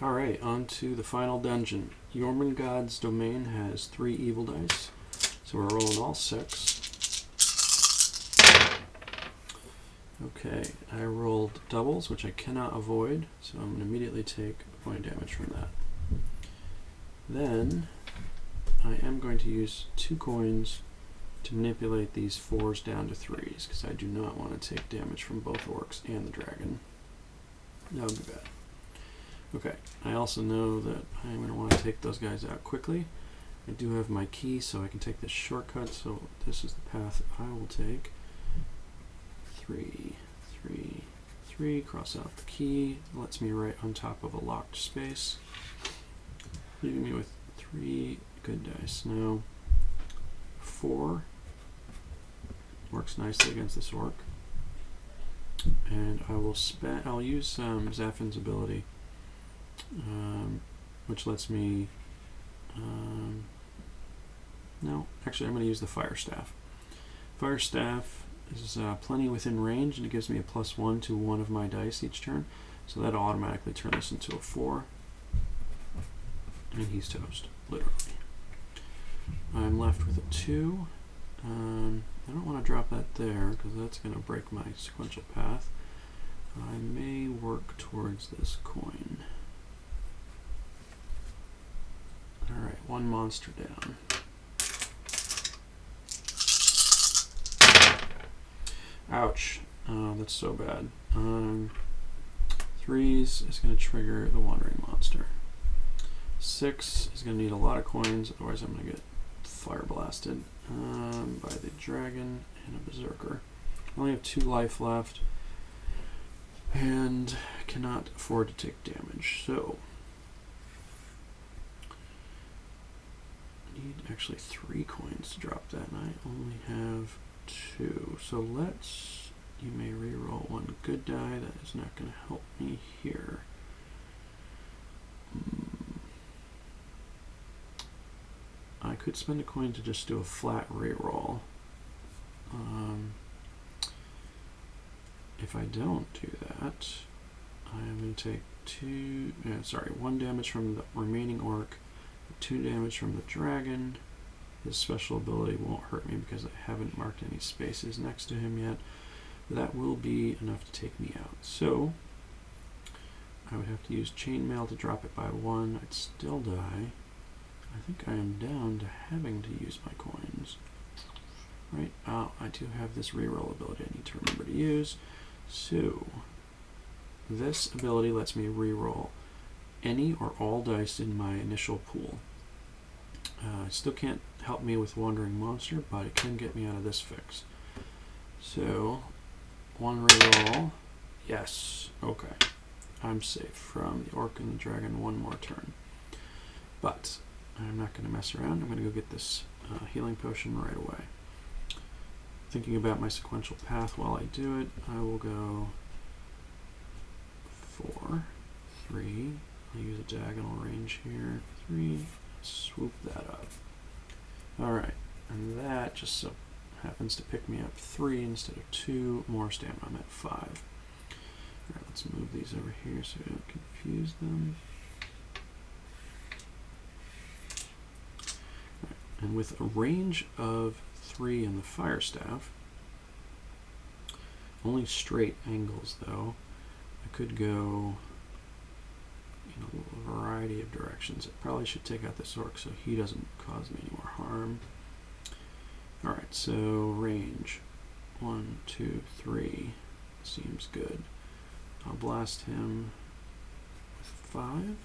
Alright, on to the final dungeon. Jormungand's domain has 3 evil dice, so we're rolling all 6. Okay, I rolled doubles, which I cannot avoid, so I'm going to immediately take a point of damage from that. Then, I am going to use 2 coins to manipulate these 4s down to 3s, because I do not want to take damage from both orcs and the dragon. That would be bad. Okay, I also know that I'm going to want to take those guys out quickly. I do have my key, so I can take this shortcut, so this is the path I will take. 3, 3, 3, cross out the key, lets me right on top of a locked space, leaving me with 3 good dice. Now, 4 works nicely against this orc, and I'll use Zaffin's ability, which lets me, no, actually I'm going to use the Fire Staff. Fire Staff is plenty within range, and it gives me a +1 to one of my dice each turn, so that'll automatically turn this into a 4, and he's toast, literally. I'm left with a 2. I don't want to drop that there, because that's going to break my sequential path. I may work towards this coin. Alright, 1 monster down. Ouch. Oh, that's so bad. 3s is going to trigger the Wandering Monster. 6 is going to need a lot of coins, otherwise I'm going to get fire blasted by the dragon and a berserker. I only have 2 life left, and cannot afford to take damage, so I need actually 3 coins to drop that, and I only have 2. So you may reroll 1 good die. That is not going to help me here. I could spend a coin to just do a flat reroll. If I don't do that, I am going to take 1 damage from the remaining orc, 2 damage from the dragon. His special ability won't hurt me because I haven't marked any spaces next to him yet. But that will be enough to take me out. So I would have to use chainmail to drop it by 1. I'd still die. I think I am down to having to use my coins. Right? Oh, I do have this reroll ability I need to remember to use. So this ability lets me reroll any or all dice in my initial pool. It still can't help me with Wandering Monster, but it can get me out of this fix. So 1 reroll. Yes. Okay. I'm safe from the orc and the dragon 1 more turn. But I'm not going to mess around. I'm going to go get this healing potion right away. Thinking about my sequential path while I do it, I will go 4, 3. I'll use a diagonal range here. 3. Swoop that up. Alright, and that just so happens to pick me up 3 instead of 2 more stamina. I'm at 5. Alright, let's move these over here so we don't confuse them. Right, and with a range of 3 in the Fire Staff, only straight angles though, I could go in a variety of directions. I probably should take out this orc so he doesn't cause me any more harm. Alright, so range 1, 2, 3 seems good. I'll blast him with 5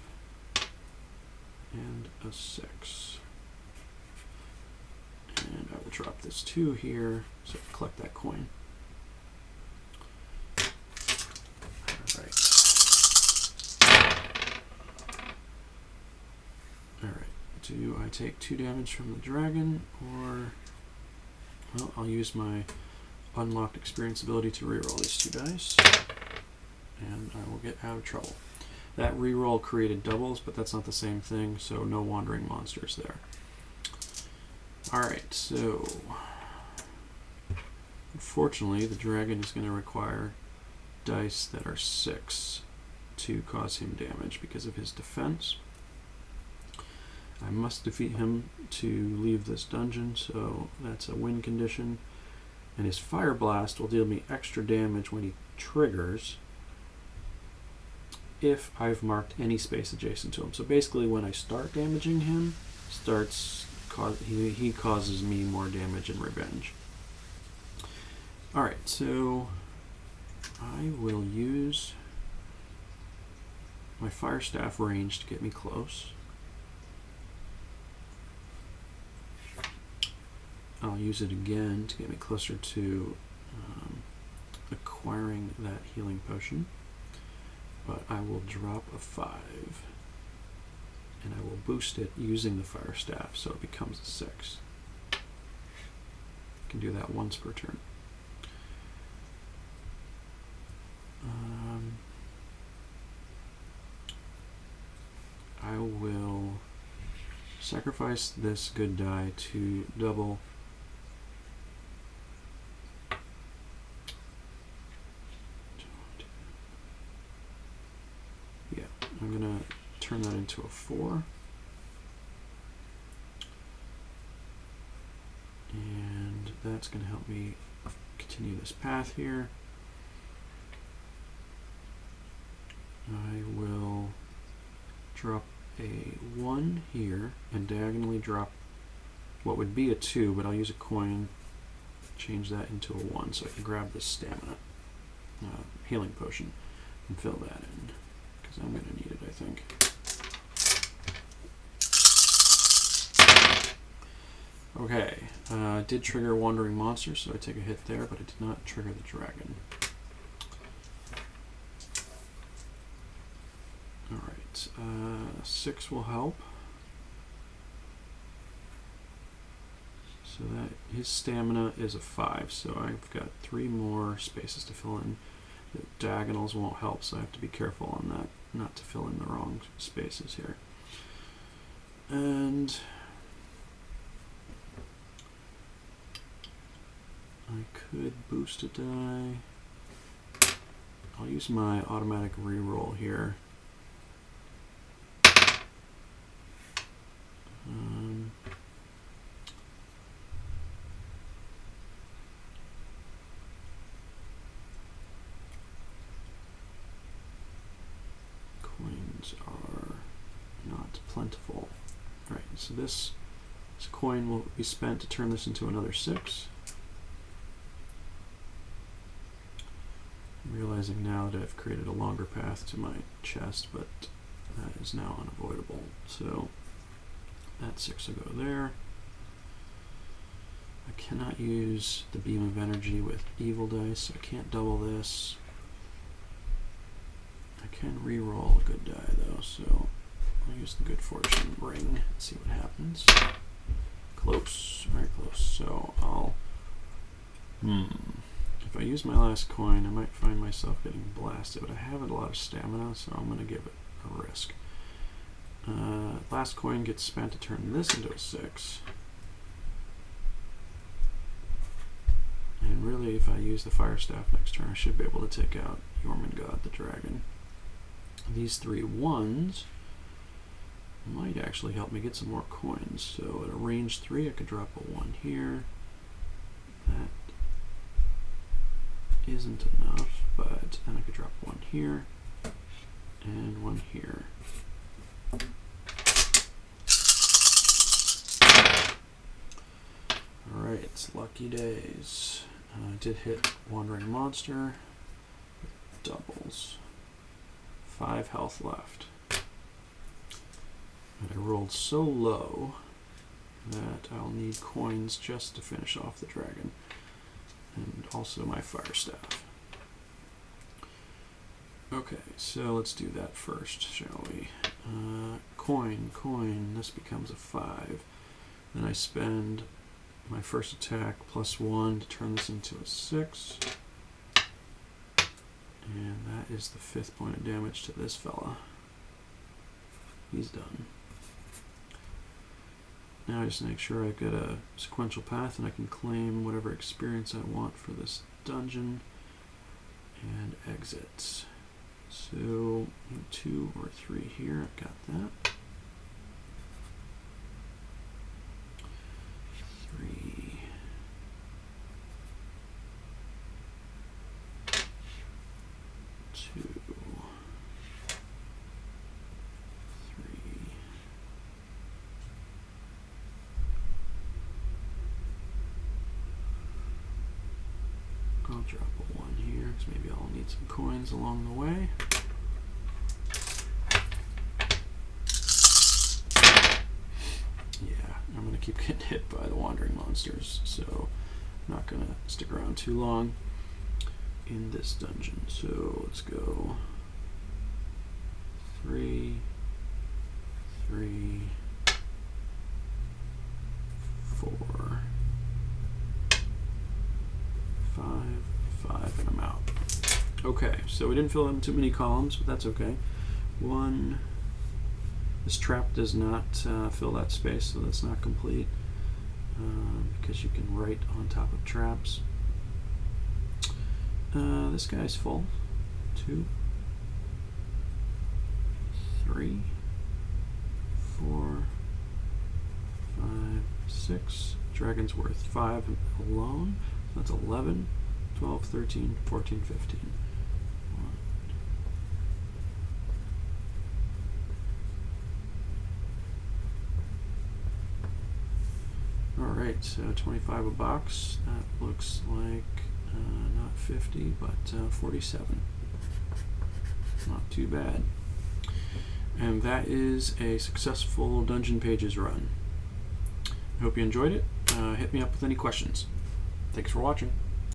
and a 6. And I will drop this 2 here so I collect that coin. Alright. Alright, do I take 2 damage from the dragon, or... Well, I'll use my unlocked experience ability to reroll these 2 dice, and I will get out of trouble. That reroll created doubles, but that's not the same thing, so no Wandering Monsters there. Alright, so unfortunately the dragon is going to require dice that are 6. to cause him damage because of his defense. I must defeat him to leave this dungeon, so that's a win condition. And his Fire Blast will deal me extra damage when he triggers if I've marked any space adjacent to him. So basically when I start damaging him, he causes me more damage in revenge. Alright, so I will use my Fire Staff range to get me close. I'll use it again to get me closer to acquiring that healing potion. But I will drop a 5. And I will boost it using the Fire Staff, so it becomes a 6. I can do that once per turn. I will sacrifice this good die to double I'm going to turn that into a 4. And that's going to help me continue this path here. I will drop a 1 here and diagonally drop what would be a 2, but I'll use a coin, change that into a 1 so I can grab this stamina healing potion and fill that in. I'm going to need it, I think. Okay, did trigger Wandering Monster, so I take a hit there, but it did not trigger the dragon. Alright, 6 will help. So that his stamina is a 5, so I've got 3 more spaces to fill in. The diagonals won't help, so I have to be careful on that, not to fill in the wrong spaces here. And I could boost a die. I'll use my automatic reroll here. Coins are not plentiful. All right, so this coin will be spent to turn this into another 6. I'm realizing now that I've created a longer path to my chest, but that is now unavoidable. So that 6 will go there. I cannot use the Beam of Energy with Evil Dice, so I can't double this. I can re-roll a good die though, so I'll use the Good Fortune ring and see what happens. Close, very close. So I'll, if I use my last coin, I might find myself getting blasted, but I have a lot of stamina, so I'm going to give it a risk. Last coin gets spent to turn this into a 6. And really, if I use the Fire Staff next turn, I should be able to take out Jormungand the dragon. These 3 1s might actually help me get some more coins. So at a range 3, I could drop a 1 here. That isn't enough, but then I could drop 1 here and 1 here. Alright, lucky days. I did hit Wandering Monster with doubles. 5 health left. And I rolled so low that I'll need coins just to finish off the dragon. And also my Fire Staff. Okay, so let's do that first, shall we? Coin, this becomes a 5. Then I spend my first attack plus 1 to turn this into a 6. And that is the 5th point of damage to this fella. He's done. Now I just make sure I've got a sequential path and I can claim whatever experience I want for this dungeon and exit. So 2 or 3 here, I've got that. 3. 2. 3. I'll drop a 1 here, because maybe I'll need some coins along the way. Yeah, I'm going to keep getting hit by the wandering monsters, so I'm not going to stick around too long in this dungeon. So let's go 3, 3, 4, 5, 5, and I'm out. Okay, so we didn't fill in too many columns, but that's okay. 1. This trap does not fill that space, so that's not complete, because you can write on top of traps. This guy's full. 2, 3, 4, 5, 6. Dragon's worth 5 alone. That's 11, 12, 13, 14, 15. Alright, so 25 a box. That looks like not 50, but 47. Not too bad. And that is a successful Dungeon Pages run. I hope you enjoyed it. Hit me up with any questions. Thanks for watching.